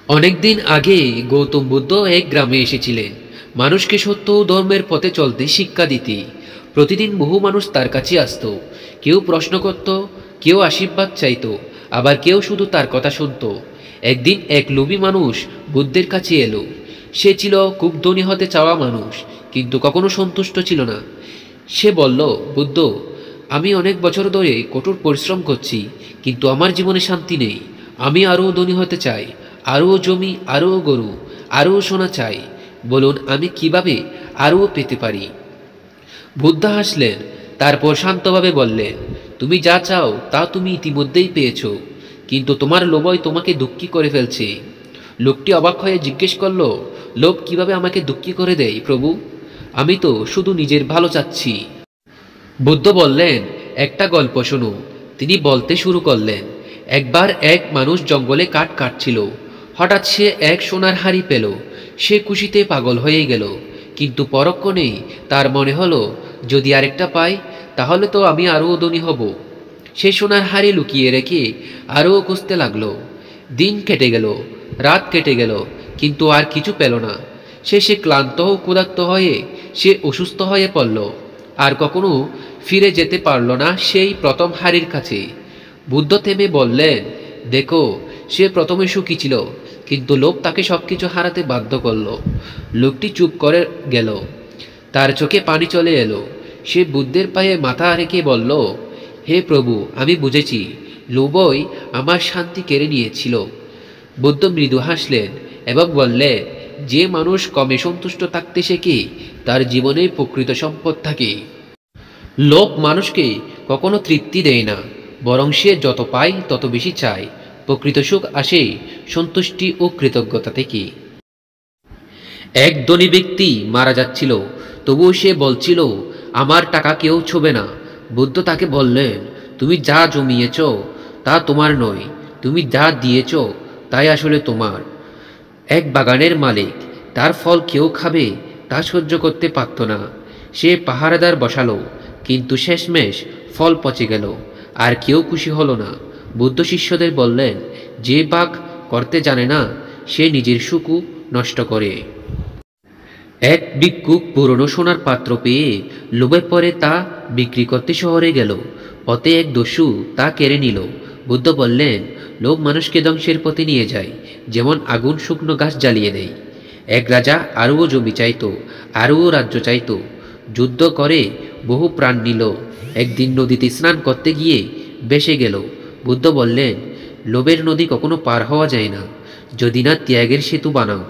অনেকদিন আগে গৌতম বুদ্ধ এক গ্রামে এসেছিলেন মানুষকে সত্য ও ধর্মের পথে চলতে শিক্ষা দিতে। প্রতিদিন বহু মানুষ তার কাছে আসত। কেউ প্রশ্ন করত, কেউ আশীর্বাদ চাইত, আবার কেউ শুধু তার কথা শুনত। একদিন এক লোভী মানুষ বুদ্ধের কাছে এলো। সে ছিল খুব ধনী হতে চাওয়া মানুষ, কিন্তু কখনো সন্তুষ্ট ছিল না। সে বলল, বুদ্ধ, আমি অনেক বছর ধরে কঠোর পরিশ্রম করছি, কিন্তু আমার জীবনে শান্তি নেই। আমি আরও ধনী হতে চাই, আরও জমি, আরও গরু, আরও সোনা চাই। বলুন, আমি কিভাবে আরও পেতে পারি? বুদ্ধা হাসলেন, তারপর শান্তভাবে বললেন, তুমি যা চাও তা তুমি ইতিমধ্যেই পেয়েছ, কিন্তু তোমার লোভই তোমাকে দুঃখী করে ফেলছে। লোকটি অবাক হয়ে জিজ্ঞেস করল, লোভ কিভাবে আমাকে দুঃখী করে দেয় প্রভু? আমি তো শুধু নিজের ভালো চাচ্ছি। বুদ্ধ বললেন, একটা গল্প শোনো। তিনি বলতে শুরু করলেন, একবার এক মানুষ জঙ্গলে কাঠ কাটছিল। হঠাৎ সে এক সোনার হাড়ি পেল। সে খুশিতে পাগল হয়ে গেল, কিন্তু পরক্ষণেই তার মনে হলো, যদি আরেকটা পাই তাহলে তো আমি আরও ধনী হব। সে সোনার হাড়ি লুকিয়ে রেখে আরও খুঁজতে লাগলো। দিন কেটে গেল, রাত কেটে গেল, কিন্তু আর কিছু পেল না। শেষে ক্লান্ত ও ক্ষুধার্ত হয়ে সে অসুস্থ হয়ে পড়ল। আর কখনো ফিরে যেতে পারল না সেই প্রথম হাড়ির কাছে। বুদ্ধ থেমে বললেন, দেখো, সে প্রথমে সুখী ছিল, কিন্তু লোভ তাকে সবকিছু হারাতে বাধ্য করল। লোকটি চুপ করে গেল, তার চোখে পানি চলে এলো। সে বুদ্ধের পায়ে মাথা রেখে বলল, হে প্রভু, আমি বুঝেছি, লোভই আমার শান্তি কেড়ে নিয়েছিল। বুদ্ধ মৃদু হাসলেন এবং বললেন, যে মানুষ কমে সন্তুষ্ট থাকতে শেখে তার জীবনে প্রকৃত সম্পদ থাকে। লোভ মানুষকে কখনো তৃপ্তি দেয় না, বরং সে যত পায় তত বেশি চায়। প্রকৃত সুখ আসে সন্তুষ্টি ও কৃতজ্ঞতা থেকে। এক ধনী ব্যক্তি মারা যাচ্ছিল, তবুও সে বলছিল, আমার টাকা কেউ ছোবে না। বুদ্ধ তাকে বললেন, তুমি যা জমিয়েছ তা তোমার নয়, তুমি যা দিয়েছ তাই আসলে তোমার। এক বাগানের মালিক, তার ফল কেউ খাবে তা সহ্য করতে পারত না। সে পাহারাদার বসালো, কিন্তু শেষমেশ ফল পচে গেল, আর কেউ খুশি হলো না। বুদ্ধ শিষ্যদের বললেন, যে ভাগ করতে জানে না সে নিজের সুখও নষ্ট করে। এক ভিক্ষুক পুরনো সোনার পাত্র পেয়ে লোভে পড়ে তা বিক্রি করতে শহরে গেল। পথে এক দস্যু তা কেড়ে নিল। বুদ্ধ বললেন, লোভ মানুষকে ধ্বংসের পথে নিয়ে যায়, যেমন আগুন শুকনো গাছ জ্বালিয়ে দেয়। এক রাজা আরও জমি চাইত, আরও রাজ্য চাইত, যুদ্ধ করে বহু প্রাণ নিল। একদিন নদীতে স্নান করতে গিয়ে ভেসে গেল। বুদ্ধ বললেন, লোভের নদী কখনো পার হওয়া যায় না, যদি না ত্যাগের সেতু বানাও।